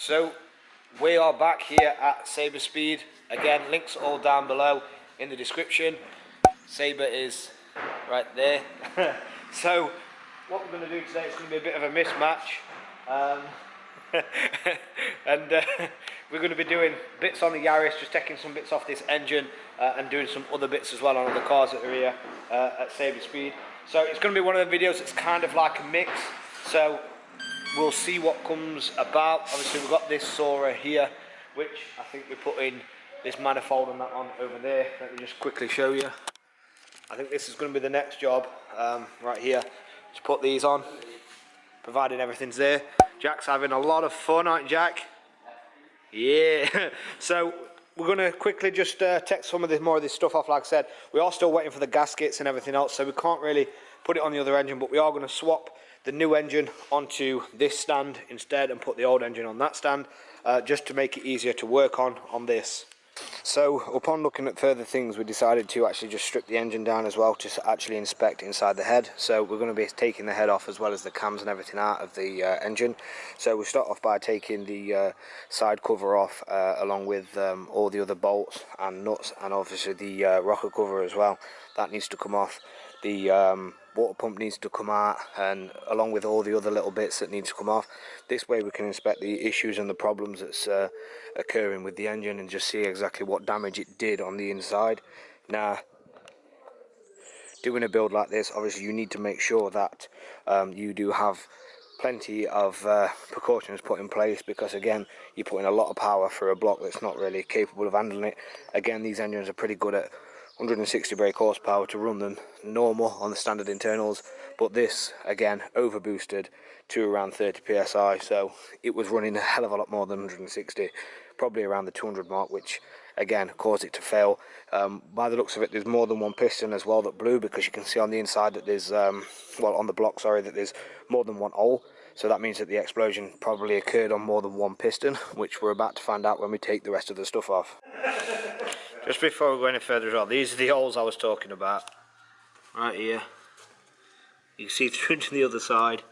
So we are back here at Sabre Speed. Again, links all down below in the description. Sabre is right there. So what we're going to do today is going to be a bit of a mismatch. And we're going to be doing bits on the Yaris, just taking some bits off this engine and doing some other bits as well on other cars that are here at Sabre Speed. So it's going to be one of the videos that's kind of like a mix. So we'll see what comes about. Obviously we've got this Soarer here, which I think we put in this manifold and that on over there. Let me just quickly show you. I think this is going to be the next job right here, to put these on, providing everything's there. Jack's having a lot of fun, aren't you, Jack? Yeah. So we're going to quickly just take some of this, more of this stuff off. Like I said, we are still waiting for the gaskets and everything else, so we can't really put it on the other engine, but we are going to swap the new engine onto this stand instead and put the old engine on that stand, just to make it easier to work on this. So upon looking at further things, we decided to actually just strip the engine down as well, to actually inspect inside the head. So we're going to be taking the head off as well as the cams and everything out of the engine. So we'll start off by taking the side cover off, along with all the other bolts and nuts, and obviously the rocker cover as well. That needs to come off. The water pump needs to come out, and along with all the other little bits that need to come off. This way we can inspect the issues and the problems that's occurring with the engine and just see exactly what damage it did on the inside. Now, doing a build like this, obviously you need to make sure that you do have plenty of precautions put in place, because again, you're putting a lot of power through a block that's not really capable of handling it. Again, these engines are pretty good at 160 brake horsepower to run them normal on the standard internals, but this again over boosted to around 30 psi, so it was running a hell of a lot more than 160, probably around the 200 mark, which again caused it to fail. By the looks of it, there's more than one piston as well that blew, because you can see on the inside that there's well, on the block, sorry, that there's more than one hole. So that means that the explosion probably occurred on more than one piston, which we're about to find out when we take the rest of the stuff off. Just before we go any further as well, these are the holes I was talking about. Right here. You can see through to the other side.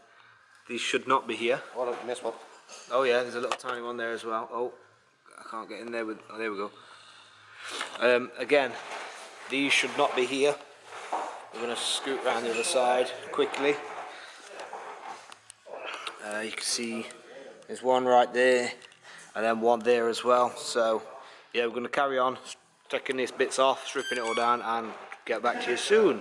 These should not be here. Oh, look, missed one. Oh yeah, there's a little tiny one there as well. Oh, I can't get in there with... Oh, there we go. Again, these should not be here. We're going to scoot around the other side quickly. You can see there's one right there, and then one there as well. So yeah, we're going to carry on taking these bits off, stripping it all down, and get back to you soon.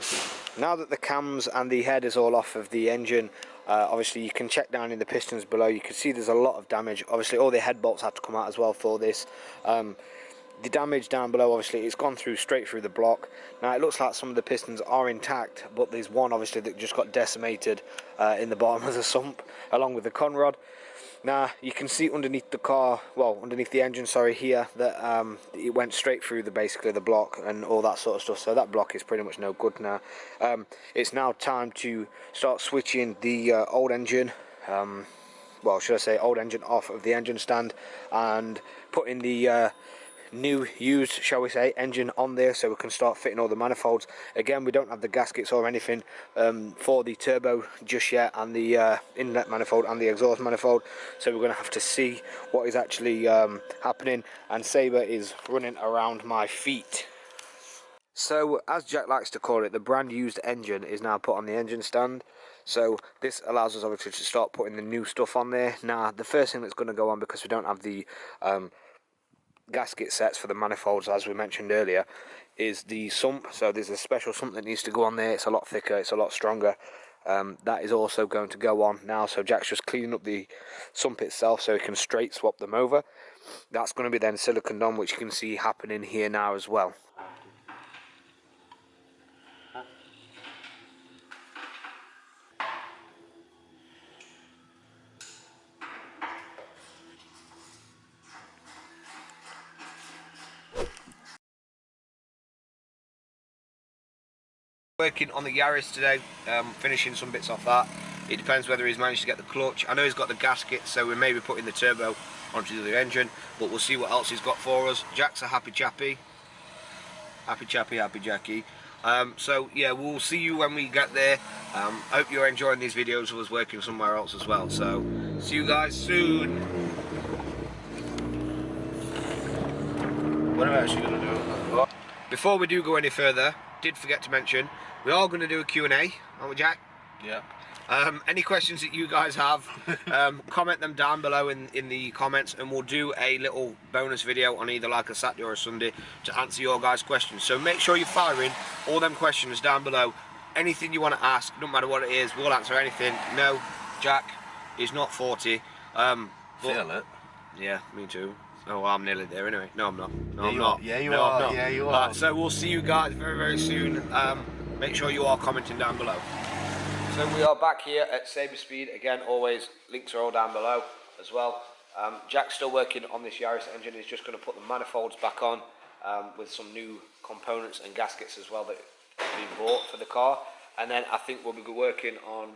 Now that the cams and the head is all off of the engine, obviously you can check down in the pistons below. You can see there's a lot of damage. Obviously all the head bolts had to come out as well for this. The damage down below, obviously it's gone through straight through the block. Now it looks like some of the pistons are intact, but there's one obviously that just got decimated in the bottom of the sump, along with the conrod. Now you can see underneath the car, well, underneath the engine, sorry, here, that it went straight through basically the block and all that sort of stuff. So that block is pretty much no good now. It's now time to start switching the old engine, well, should I say old engine, off of the engine stand, and putting the new used, shall we say, engine on there, so we can start fitting all the manifolds. Again, we don't have the gaskets or anything for the turbo just yet, and the inlet manifold and the exhaust manifold, so we're going to have to see what is actually happening. And Sabre is running around my feet. So as Jack likes to call it, the brand used engine is now put on the engine stand. So this allows us obviously to start putting the new stuff on there. Now the first thing that's going to go on, because we don't have the gasket sets for the manifolds, as we mentioned earlier, is the sump. So there's a special sump that needs to go on there. It's a lot thicker, it's a lot stronger. That is also going to go on now. So Jack's just cleaning up the sump itself so he can straight swap them over. That's going to be then siliconed on, which you can see happening here now as well. Working on the Yaris today, finishing some bits off that. It depends whether he's managed to get the clutch. I know he's got the gasket, so we may be putting the turbo onto the engine, but we'll see what else he's got for us. Jack's a happy chappy. Happy chappy, happy Jackie. So yeah, we'll see you when we get there. I hope you're enjoying these videos of us working somewhere else as well. So see you guys soon. What am I actually going to do? Before we do go any further, did forget to mention, we are going to do a Q&A, aren't we, Jack? Yeah. Any questions that you guys have, comment them down below in the comments, and we'll do a little bonus video on either like a Saturday or a Sunday to answer your guys' questions. So make sure you're firing all them questions down below. Anything you want to ask, no matter what it is, we'll answer anything. No, Jack is not 40. Feel it? Yeah, me too. Oh, well, I'm nearly there anyway. No, I'm not. No, Yeah, I'm you not. are. Yeah, you no, are. I'm not. Yeah, you are. So we'll see you guys very, very soon. Make sure you are commenting down below. So we are back here at Sabre Speed. Again, always links are all down below as well. Jack's still working on this Yaris engine. He's just going to put the manifolds back on with some new components and gaskets as well that have been bought for the car. And then I think we'll be working on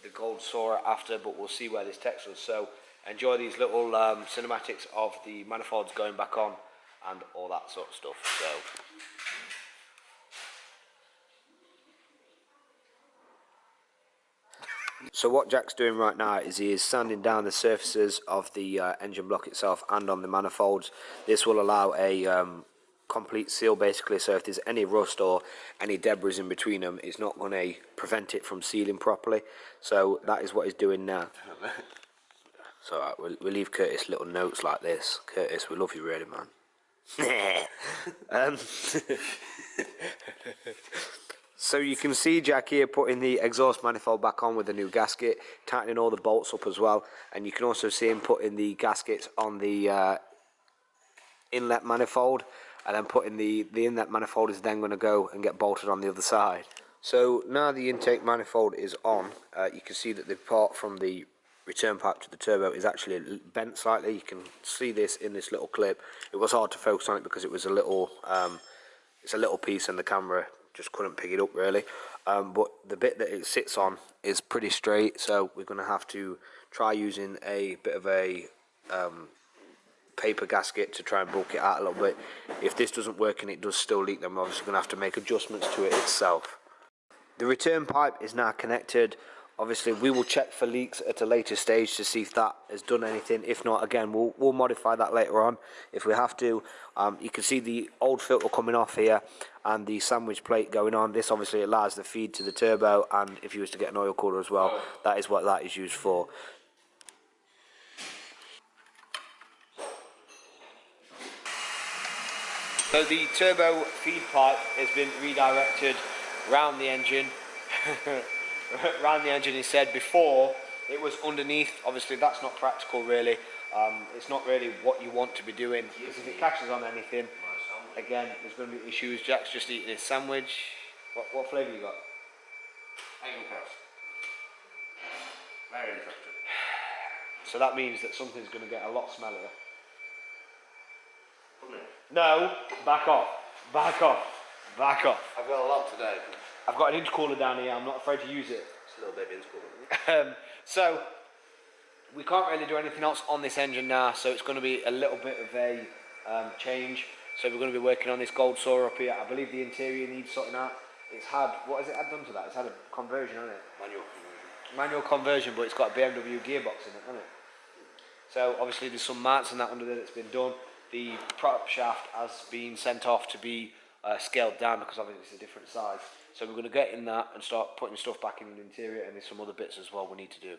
the gold Soarer after, but we'll see where this takes us. So enjoy these little cinematics of the manifolds going back on and all that sort of stuff. So what Jack's doing right now is he is sanding down the surfaces of the engine block itself and on the manifolds. This will allow a complete seal basically, so if there's any rust or any debris in between them, it's not going to prevent it from sealing properly. So that is what he's doing now. So we'll leave Curtis little notes like this. Curtis, we love you really, man. So you can see Jack here putting the exhaust manifold back on with the new gasket, tightening all the bolts up as well, and you can also see him putting the gaskets on the inlet manifold, and then putting the inlet manifold is then going to go and get bolted on the other side. So now the intake manifold is on, you can see that the part from the return pipe to the turbo is actually bent slightly. You can see this in this little clip. It was hard to focus on it because it was a little it's a little piece and the camera just couldn't pick it up really, but the bit that it sits on is pretty straight, so we're going to have to try using a bit of a paper gasket to try and bulk it out a little bit. If this doesn't work and it does still leak, then we're obviously going to have to make adjustments to it itself. The return pipe is now connected. Obviously we will check for leaks at a later stage to see if that has done anything. If not, again, we'll modify that later on if we have to. You can see the old filter coming off here and the sandwich plate going on. This obviously allows the feed to the turbo, and if you was to get an oil cooler as well, that is what that is used for. So the turbo feed pipe has been redirected round the engine. Round the engine instead. Before it was underneath. Obviously that's not practical really. It's not really what you want to be doing, because if it catches on anything, again, there's going to be issues. Jack's just eating his sandwich. What flavour you got? Bacon crust. Very interesting. So that means that something's going to get a lot smellier. Wouldn't it? No, back off, back off, back off. I've got a lot today. I've got an intercooler down here, I'm not afraid to use it. It's a little baby intercooler. So, we can't really do anything else on this engine now, so it's going to be a little bit of a change. So we're going to be working on this gold Soarer up here. I believe the interior needs sorting out. It's had, what has it had done to that? It's had a conversion, hasn't it? Manual conversion. Manual conversion, but it's got a BMW gearbox in it, hasn't it? So obviously there's some mounts and that under there that's been done. The prop shaft has been sent off to be scaled down because obviously it's a different size. So we're going to get in that and start putting stuff back in the interior, and there's some other bits as well we need to do.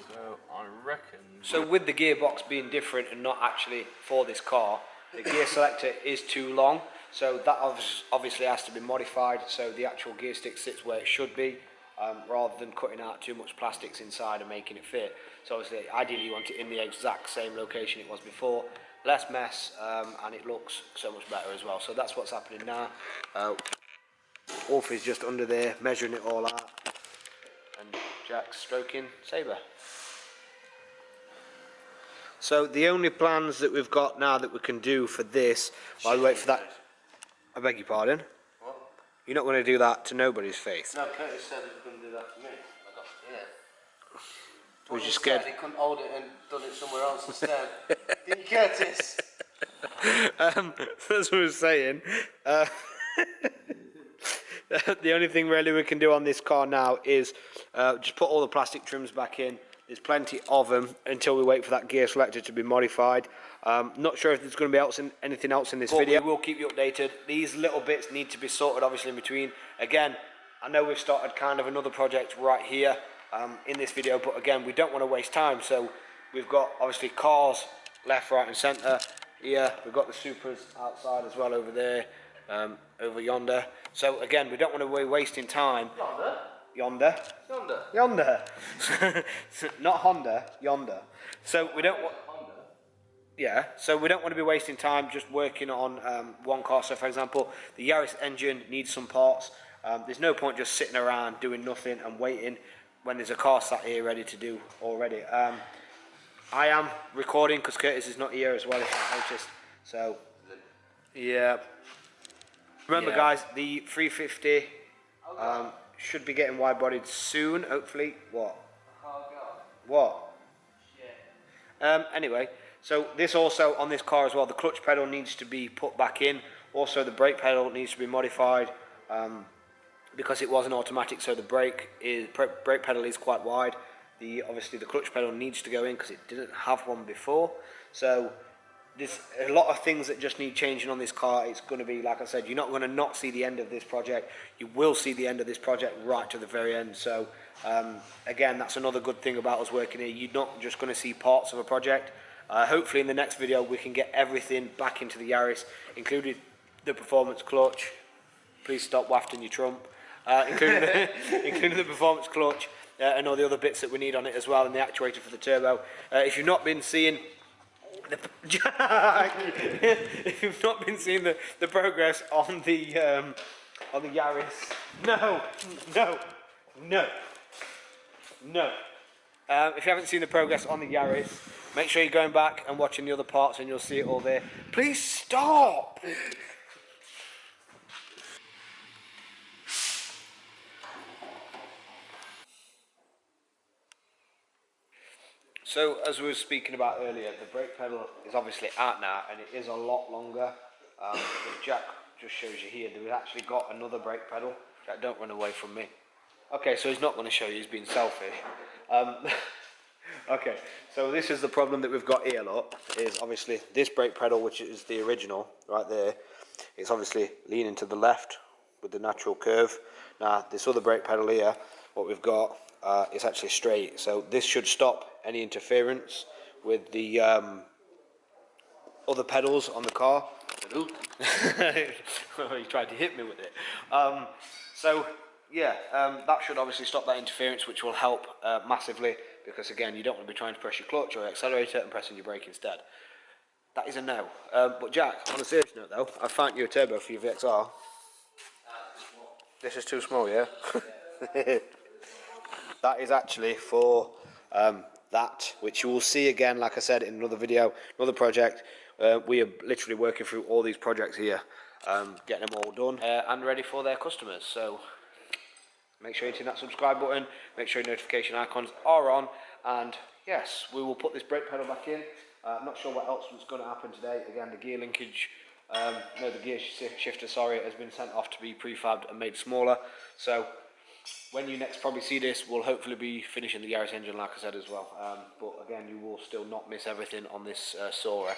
So I reckon... So with the gearbox being different and not actually for this car, the gear selector is too long, so that obviously has to be modified so the actual gear stick sits where it should be, rather than cutting out too much plastics inside and making it fit. So obviously ideally you want it in the exact same location it was before, less mess, and it looks so much better as well. So that's what's happening now. Wolf is just under there measuring it all out, and Jack's stroking Sabre. So the only plans that we've got now that we can do for this, while we wait for that, I beg your pardon? What? You're not going to do that to nobody's face? No, Curtis said he was going to do that to me. I got scared. Was you scared? He couldn't hold it and done it somewhere else instead. Didn't you, Curtis? That's what I was saying. The only thing really we can do on this car now is just put all the plastic trims back in. There's plenty of them until we wait for that gear selector to be modified. Not sure if there's going to be anything else in this video. We will keep you updated. These little bits need to be sorted obviously in between. Again, I know we've started kind of another project right here in this video, but again, we don't want to waste time. So we've got obviously cars left, right and centre here. We've got the Supras outside as well over there, over yonder. So again, we don't want to be wasting time. Yonder. Not Honda, yonder. So we don't want. Yeah, so we don't want to be wasting time just working on one car. So for example, the Yaris engine needs some parts. There's no point just sitting around doing nothing and waiting when there's a car sat here ready to do already. I am recording because Curtis is not here as well, if you noticed. So, yeah. Remember guys, the 350 should be getting wide-bodied soon, hopefully. What? What? Anyway, so this also on this car as well, the clutch pedal needs to be put back in. Also, the brake pedal needs to be modified because it was an automatic. So the brake pedal is quite wide. Obviously the clutch pedal needs to go in because it didn't have one before. So there's a lot of things that just need changing on this car. It's going to be, like I said, you're not going to not see the end of this project. You will see the end of this project right to the very end. So again, that's another good thing about us working here. You're not just going to see parts of a project. Hopefully in the next video we can get everything back into the Yaris, including the performance clutch. Please stop wafting your trump. Including the performance clutch and all the other bits that we need on it as well, and the actuator for the turbo. If you've not been seeing the progress on the Yaris, no. If you haven't seen the progress on the Yaris, make sure you're going back and watching the other parts, and you'll see it all there. Please stop. So, as we were speaking about earlier, the brake pedal is obviously out now, and it is a lot longer. Jack just shows you here, we've actually got another brake pedal. Jack, don't run away from me. Okay, so he's not going to show you, he's being selfish. Okay, so this is the problem that we've got here, look, is obviously this brake pedal, which is the original, right there, it's obviously leaning to the left with the natural curve. Now, this other brake pedal here, what we've got, is actually straight, so this should stop any interference with the other pedals on the car. He tried to hit me with it. So yeah, that should obviously stop that interference, which will help massively, because again, you don't want to be trying to press your clutch or accelerator and pressing your brake instead. That is a no. But Jack, on a serious note though, I found you a turbo for your VXR. This is too small, yeah? That is actually for that, which you will see again, like I said, in another video, another project. We are literally working through all these projects here, getting them all done and ready for their customers. So make sure you hit that subscribe button, make sure your notification icons are on, and yes, we will put this brake pedal back in. I'm not sure what else was going to happen today. Again, the gear linkage, the gear shifter, sorry, has been sent off to be prefabbed and made smaller. So when you next probably see this, we'll hopefully be finishing the Yaris engine, like I said as well. But again, you will still not miss everything on this Soarer.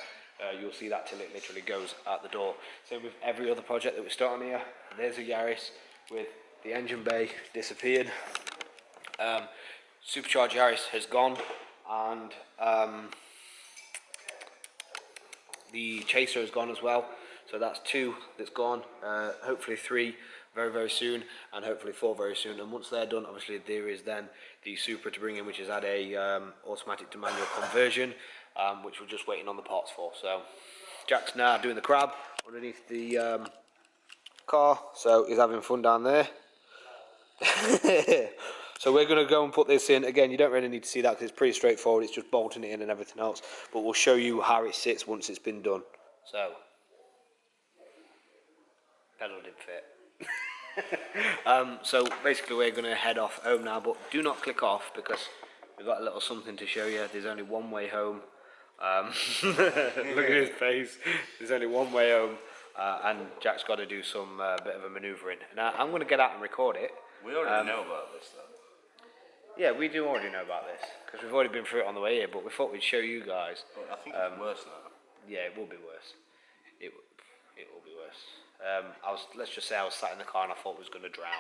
You'll see that till it literally goes out the door. Same with every other project that we start on here. There's a Yaris with the engine bay disappeared. Supercharged Yaris has gone, and the chaser has gone as well. So that's 2 that's gone. Hopefully 3 very, very soon, and hopefully 4 very soon. And once they're done, obviously there is then the Supra to bring in, which is at a automatic to manual conversion, which we're just waiting on the parts for. So Jack's now doing the crab underneath the car, so he's having fun down there. So we're going to go and put this in. Again, you don't really need to see that because it's pretty straightforward. It's just bolting it in and everything else, but we'll show you how it sits once it's been done. So pedal didn't fit. So basically we're going to head off home now, but do not click off because we've got a little something to show you. There's only one way home. Look at his face. There's only one way home, and Jack's got to do some bit of a manoeuvring. Now I'm going to get out and record it. We already know about this though. Yeah, we do already know about this because we've already been through it on the way here, but we thought we'd show you guys. But I think it's worse now. Yeah, it will be worse. It will be worse. Let's just say I was sat in the car and I thought I was going to drown.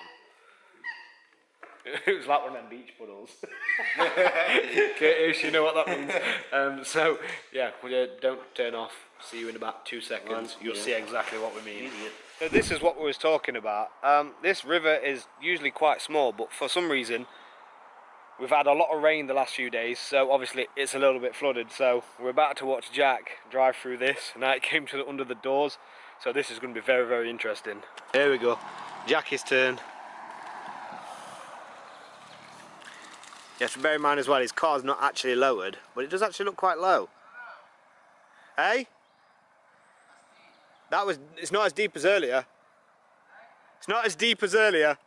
It was like one of them beach puddles. If you know what that means. So yeah, don't turn off. See you in about 2 seconds. You'll see exactly what we mean. So this is what we was talking about. This river is usually quite small, but for some reason we've had a lot of rain the last few days, so obviously it's a little bit flooded. So we're about to watch Jack drive through this. Now it came to under the doors, so this is going to be very, very interesting. Here we go. Jackie's turn. You have to bear in mind as well, his car's not actually lowered, but it does actually look quite low. Hey? It's not as deep as earlier. It's not as deep as earlier.